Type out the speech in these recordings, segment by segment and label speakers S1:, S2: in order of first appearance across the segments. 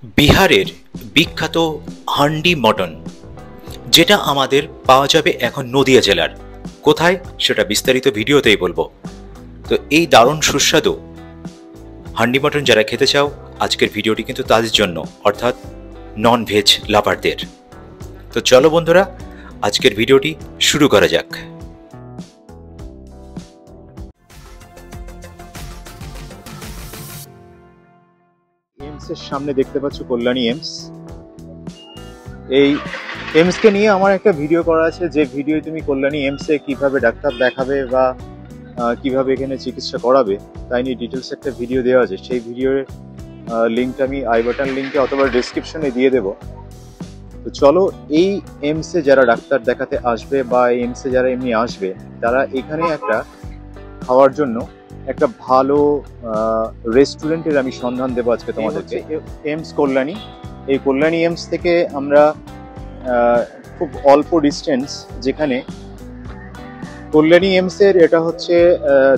S1: বিহারের বিখ্যাত হান্ডি মটন, যেটা আমাদের পাওয়া যাবে এখন নদিয়া জেলার কোথায় সেটা বিস্তারিত ভিডিওতেই বলবো। তো এই দারুণ সুস্বাদু হান্ডি মটন যারা খেতে চাও, আজকের ভিডিওটি কিন্তু তাদের জন্য, অর্থাৎ নন ভেজ লাভারদের। তো চলো বন্ধুরা, আজকের ভিডিওটি শুরু করা যাক।
S2: এমসের সামনে দেখতে পাচ্ছ কল্যাণী এমস। এই এমসকে নিয়ে আমার একটা ভিডিও করা আছে, যে ভিডিও তুমি কল্যাণী এমসে কিভাবে ডাক্তার দেখাবে বা কিভাবে এখানে চিকিৎসা করাবে তাই নিয়ে ডিটেলস একটা ভিডিও দেওয়া আছে। সেই ভিডিওর লিঙ্কটা আমি আই বাটন লিঙ্কে অথবা ডিসক্রিপশনে দিয়ে দেবো। তো চলো, এই এমসে যারা ডাক্তার দেখাতে আসবে বা এমসে যারা এমনি আসবে, তারা এখানে একটা খাওয়ার জন্য একটা ভালো রেস্টুরেন্টের আমি সন্ধান দেবো আজকে তোমাদেরকে। এমস কল্যাণী, এই কল্যাণী এমস থেকে আমরা খুব অল্প ডিস্টেন্স, যেখানে কল্যাণী এমসের এটা হচ্ছে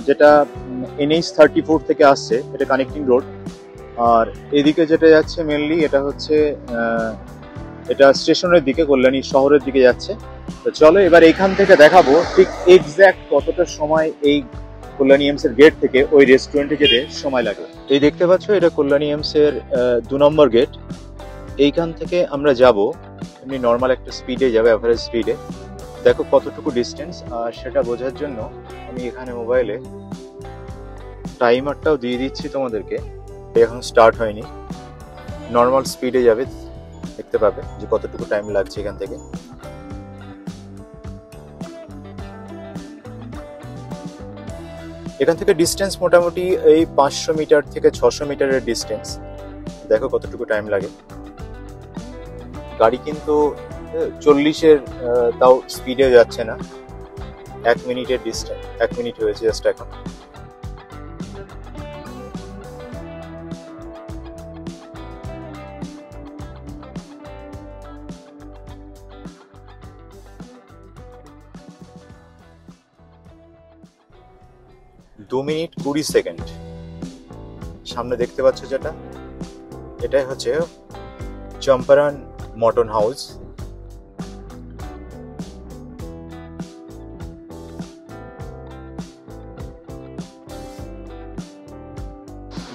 S2: যেটা NH-34 থেকে আসছে, এটা কানেক্টিং রোড। আর এদিকে যেটা যাচ্ছে মেনলি এটা হচ্ছে এটা স্টেশনের দিকে, কল্যাণী শহরের দিকে যাচ্ছে। তো চলো এবার এখান থেকে দেখাবো ঠিক এক্স্যাক্ট কতটা সময় এই কল্যাণী এমসের গেট থেকে ওই রেস্টুরেন্টে যেতে সময় লাগে। এই দেখতে পাচ্ছ, এটা কল্যাণী এমসের 2 নম্বর গেট। এইখান থেকে আমরা যাব এমনি নর্মাল একটা স্পিডে যাবে, অ্যাভারেজ স্পিডে। দেখো কতটুকু ডিস্টেন্স, আর সেটা বোঝার জন্য আমি এখানে মোবাইলে টাইমারটাও দিয়ে দিচ্ছি তোমাদেরকে। এখন স্টার্ট হয়নি, নর্মাল স্পিডে যাবে, দেখতে পাবে যে কতটুকু টাইম লাগছে এখান থেকে। এখান থেকে ডিস্টেন্স মোটামুটি এই 500 মিটার থেকে 600 মিটারের ডিস্টেন্স। দেখো কতটুকু টাইম লাগে। গাড়ি কিন্তু 40-এর তাও স্পিডে যাচ্ছে না। 1 মিনিটের ডিস্টেন্স, 1 মিনিট হয়েছে জাস্ট এখন। দু মিনিট 20 সেকেন্ড। সামনে দেখতে পাচ্ছ যেটা, এটাই হচ্ছে চম্পারন মটন হাউস।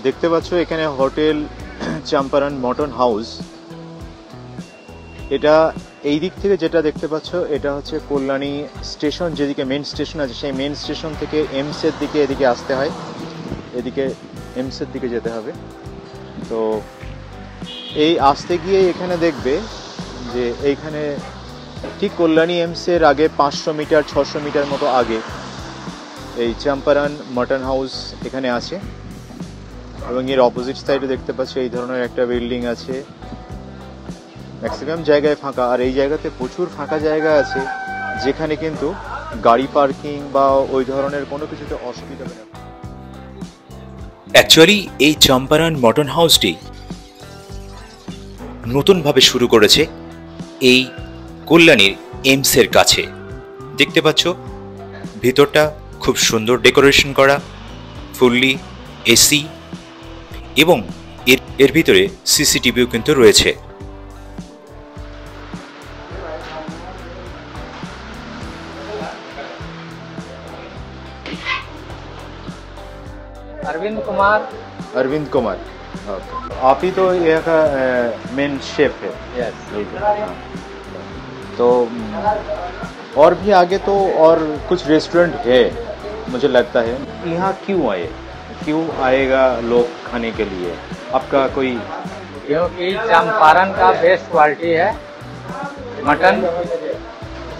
S2: দেখতে পাচ্ছ এখানে হোটেল চম্পারন মটন হাউস। এটা এই দিক থেকে যেটা দেখতে পাচ্ছ, এটা হচ্ছে কল্যাণী স্টেশন, যেদিকে মেন স্টেশন আছে, সেই মেন স্টেশন থেকে এমসের দিকে এদিকে আসতে হয়, এদিকে এমসের দিকে যেতে হবে। তো এই আসতে গিয়ে এখানে দেখবে যে এইখানে ঠিক কল্যাণী এমসের আগে 500 মিটার 600 মিটার মতো আগে এই চম্পারন মটন হাউস এখানে আছে। এবং এর অপোজিট সাইডে দেখতে পাচ্ছ এই ধরনের একটা বিল্ডিং আছে। ম্যাক্সিমাম জায়গায় ফাঁকা, আর এই জায়গাতে প্রচুর ফাঁকা জায়গা আছে, যেখানে কিন্তু গাড়ি পার্কিং বা ওই ধরনের কোনো কিছুতে অসুবিধা হবে না।
S1: অ্যাকচুয়ালি এই চম্পারন মটন হাউসটি নতুনভাবে শুরু করেছে এই কল্যাণীর এমসের কাছে। দেখতে পাচ্ছ ভিতরটা খুব সুন্দর ডেকোরেশন করা, ফুললি এসি, এবং এর ভিতরে সিসিটিভিও কিন্তু রয়েছে।
S2: अरविंद कुमार, आप ही तो यहाँ का मेन शेफ है।
S3: यस।
S2: तो और भी आगे तो और कुछ रेस्टोरेंट है मुझे लगता है। यहाँ क्यों आएगा लोग खाने के लिए? आपका कोई?
S3: क्योंकि चंपारण का बेस्ट क्वालिटी है मटन।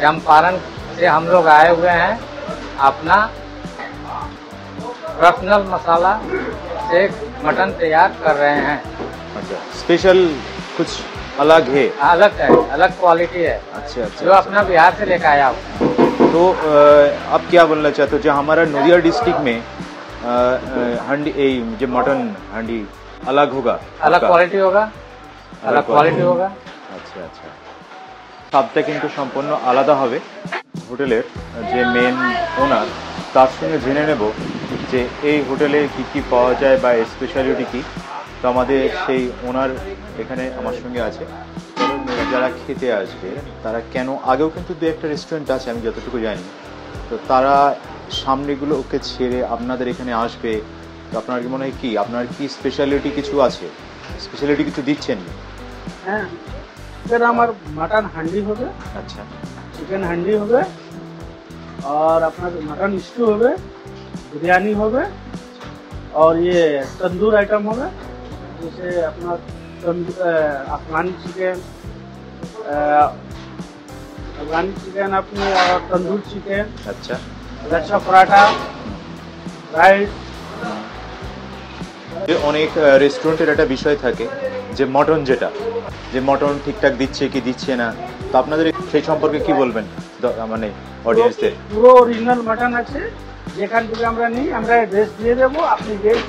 S3: चंपारण से हम लोग आए हुए हैं, अपना पर्सनल मसाला से मटन तैयार कर रहे हैं।
S2: अच्छा, स्पेशल कुछ अलग है?
S3: अलग है, अलग क्वालिटी है।
S2: अच्छा,
S3: जो अपना बिहार से लेकर आया हूँ।
S2: तो आप क्या बोलना चाहते हो, जो हमारा नदिया डिस्ट्रिक्ट में हांडी जो मटन हांडी अलग होगा?
S3: अलग क्वालिटी होगा, अलग क्वालिटी होगा।
S2: আচ্ছা আচ্ছা, স্বাদটা কিন্তু সম্পূর্ণ আলাদা হবে। হোটেলের যে মেন ওনার, তার সঙ্গে জেনে নেব যে এই হোটেলে কি কি পাওয়া যায় বা স্পেশালিটি কি। তো আমাদের সেই ওনার এখানে আমার সঙ্গে আছে। যারা খেতে আসবে তারা কেন, আগেও কিন্তু দু একটা রেস্টুরেন্ট আছে আমি যতটুকু জানি, তো তারা সামনেগুলোকে ছেড়ে আপনাদের এখানে আসবে। তো আপনার কি মনে হয়, কি আপনার কি স্পেশালিটি কিছু আছে, স্পেশালিটি কিছু দিচ্ছেন?
S4: হ্যাঁ, এবার আমার মাটন হান্ডি হবে,
S2: আচ্ছা,
S4: চিকেন হান্ডি হবে, और अपना मटन स्टू হবে, बिरयानी হবে, और ये तंदूर आइटम होगा, जैसे अपना अफगानी चिकन अपने, और तंदूर चिकन,
S2: আচ্ছা,
S4: लच्छा पराठा, राइस।
S2: অনেক রেস্টুরেন্টের একটা বিষয় থাকে যে মটন, যে মটন ঠিকঠাক দিচ্ছে কি দিচ্ছে না, তো আপনাদের সেই সম্পর্কে কি বলবেন মানে অডিয়েন্সদের?
S4: পুরো অরিজিনাল মাটন আছে, যেখান থেকে আমরা নিই, আমরা ড্রেস দিয়ে দেবো, আপনি ড্রেস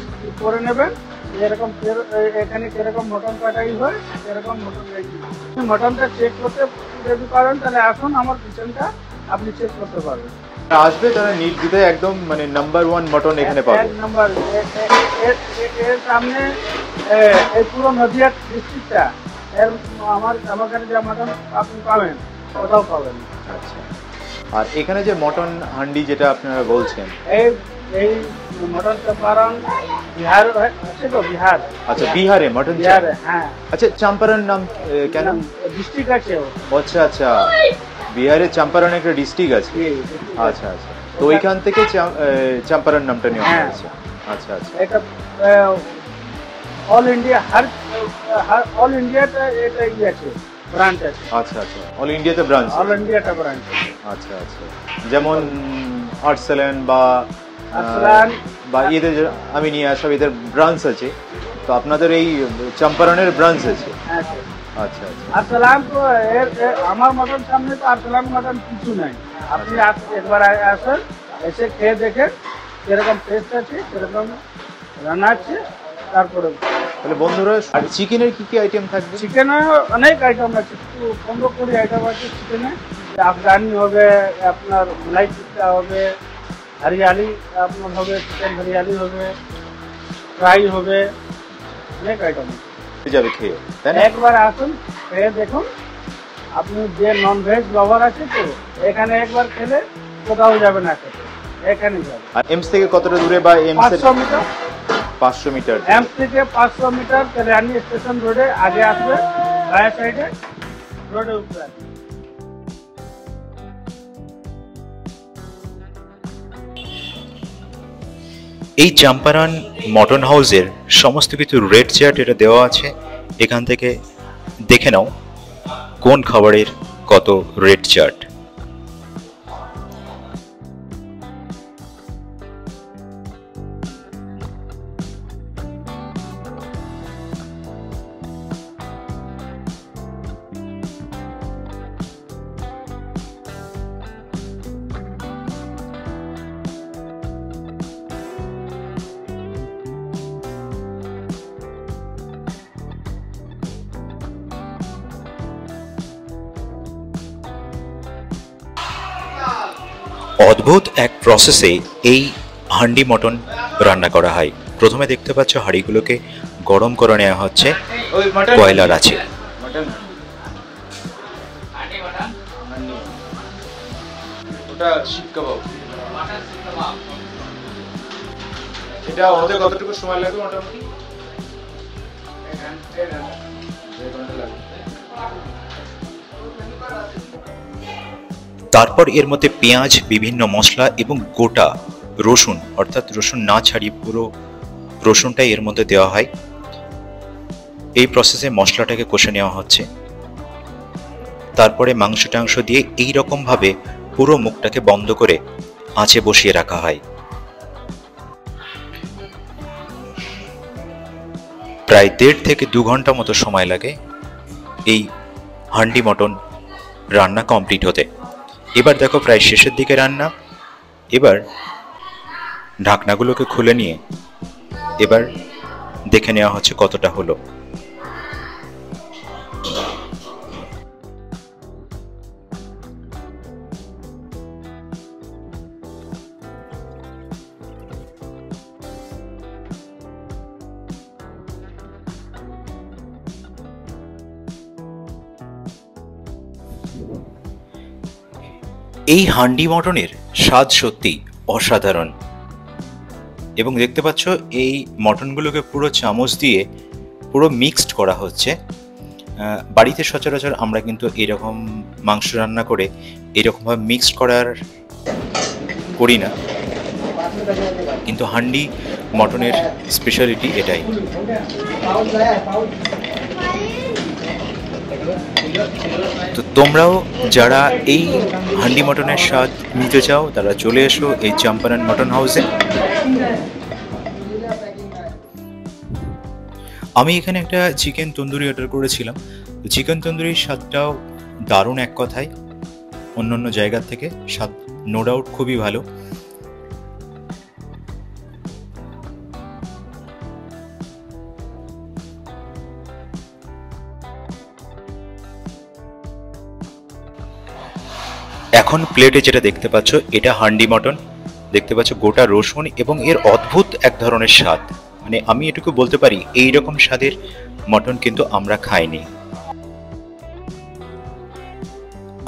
S4: করে নেবেন, যেরকম এখানে কিরকম মটন কাটাই হয় সেরকম মটন রেডি। মটনটা চেক করতে যদি পারেন তাহলে আসুন আমার কিচেনটা, আপনি চেক করতে পারবেন।
S2: আসবে তারা নির্দ্বিধায় একদম মানে নাম্বার 1 মটন এখানে পাবে।
S4: এক নাম্বার, এর সামনে এই পুরো নদিয়া ডিস্ট্রিক্টটা এর আমার কাছে যা মটন আপনি পাবেন কোথাও পাবেন।
S2: আচ্ছা, আর এখানে যে মটন হান্ডি যেটা আপনারা বলছেন,
S4: এই মটন চম্পারন বিহার আছে তো, বিহার।
S2: আচ্ছা, বিহারে মটন,
S4: বিহারে, হ্যাঁ।
S2: আচ্ছা, চম্পারন নাম কেন?
S4: ডিস্ট্রিক্ট আছে ও।
S2: আচ্ছা আচ্ছা, বিহারে চম্পারন একটা ডিস্ট্রিক্ট আছে। আচ্ছা আচ্ছা, তো ওইখান থেকে চম্পারন নামটা নেওয়া হয়েছে। আচ্ছা আচ্ছা,
S4: এটা অল ইন্ডিয়া, অল ইন্ডিয়াতে এটা ইয়ে আছে, ব্রাঞ্চ আছে।
S2: আচ্ছা আচ্ছা, অল ইন্ডিয়াতে ব্রাঞ্চ,
S4: অল ইন্ডিয়াতে ব্রাঞ্চ।
S2: আচ্ছা আচ্ছা, যেমন আর্সেলান বা
S4: আর্সেলান
S2: বা এদের আমি নিয়ে সব এদের ব্রাঞ্চ আছে, তো আপনাদের এই চম্পারনের ব্রাঞ্চ আছে।
S4: আচ্ছা
S2: আচ্ছা আচ্ছা,
S4: আর্সেলান তো আমার মটন সামনে তো আর্সেলান মটন কিছু নাই, আপনি একবার আসেন, এসে খেয়ে দেখেন কিরকম টেস্ট আছে, কিরকম রান্না আছে, তারপরে।
S2: তাহলে বন্ধুরা, আর চিকেনের কি কি আইটেম থাকবে?
S4: চিকেনে অনেক আইটেম আছে, 15-20 আইটেম আছে চিকেনে। আফগানি হবে, আপনার মলাই টিক্কা হবে, হরিয়ালি আপনার হবে, চিকেন হরিয়ালি হবে, ফ্রাই হবে, অনেক আইটেম
S2: যাবে খেয়ে, তাই না?
S4: একবার আসুন, খেয়ে দেখুন। আপনি যে নন ভেজ লাভার আছে তো এখানে একবার খেলে কোথাও যাবে না, খেতে এখানে যাবে।
S2: আর এমস থেকে কতটা দূরে, বা এমস
S4: 500 মিটার,
S2: 500 মিটার,
S4: এমস থেকে 500 মিটার কল্যাণী স্টেশন রোডে আগে আসবে, বায়া সাইডে রোডে উপরে।
S1: এই চম্পারন মটন হাউসের সমস্ত কিছু রেট চার্ট এটা দেওয়া আছে, এখান থেকে দেখে নাও কোন খাবারের কত রেট চার্ট। অদ্ভুত এক প্রসেসে এই হান্ডি মটন রান্না করা হয়। প্রথমে দেখতে পাচ্ছ হাঁড়িগুলোকে গরম করে নেওয়া হচ্ছে কয়লার আছে।
S2: ওটা শিক কাবাব, এটা হতে কতটুকু সময় লাগবে মোটামুটি?
S1: তারপর এর মধ্যে পেঁয়াজ, বিভিন্ন মশলা এবং গোটা রসুন, অর্থাৎ রসুন না ছাড়িয়ে পুরো রসুনটাই এর মধ্যে দেওয়া হয়। এই প্রসেসে মশলাটাকে কষে নেওয়া হচ্ছে। তারপরে মাংস টাংস দিয়ে এই রকম ভাবে পুরো মুখটাকে বন্ধ করে আঁচে বসিয়ে রাখা হয়। প্রায় 1.5 থেকে 2 ঘন্টা মতো সময় লাগে এই হান্ডি মটন রান্না কমপ্লিট হতে। এবার দেখো প্রায় শেষের দিকে রান্না। এবার ঢাকনাগুলোকে খুলে নিয়ে এবার দেখে নেওয়া হচ্ছে কতটা হলো। এই হান্ডি মটনের স্বাদ সত্যি অসাধারণ। এবং দেখতে পাচ্ছ এই মটনগুলোকে পুরো চামচ দিয়ে পুরো মিক্সড করা হচ্ছে। বাড়িতে সচরাচর আমরা কিন্তু এরকম মাংস রান্না করে এরকমভাবে মিক্সড করি না, কিন্তু হান্ডি মটনের স্পেশালিটি এটাই। তো তোমরাও যারা এই হান্ডি মটনের স্বাদ নিতে চাও তারা চলে এসো এই চম্পারন মটন হাউসে। আমি এখানে একটা চিকেন তন্দুরি অর্ডার করেছিলাম। চিকেন তন্দুরির স্বাদটাও দারুণ এক কথায়, অন্য অন্য জায়গার থেকে স্বাদ নো ডাউট খুবই ভালো। এখন প্লেটে যেটা দেখতে পাচ্ছ এটা হান্ডি মটন। দেখতে পাচ্ছ গোটা রসুন এবং এর অদ্ভুত এক ধরনের স্বাদ, মানে আমি এটুকু বলতে পারি এইরকম স্বাদের মটন কিন্তু আমরা খাইনি।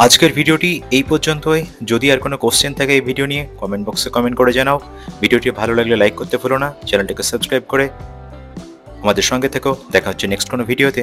S1: আজকের ভিডিওটি এই পর্যন্তই। যদি আর কোনো কোশ্চেন থাকে এই ভিডিও নিয়ে কমেন্ট বক্সে কমেন্ট করে জানাও। ভিডিওটি ভালো লাগলে লাইক করতে ভুলো না, চ্যানেলটিকে সাবস্ক্রাইব করে আমাদের সঙ্গে থেকো। দেখা হচ্ছে নেক্সট কোনো ভিডিওতে।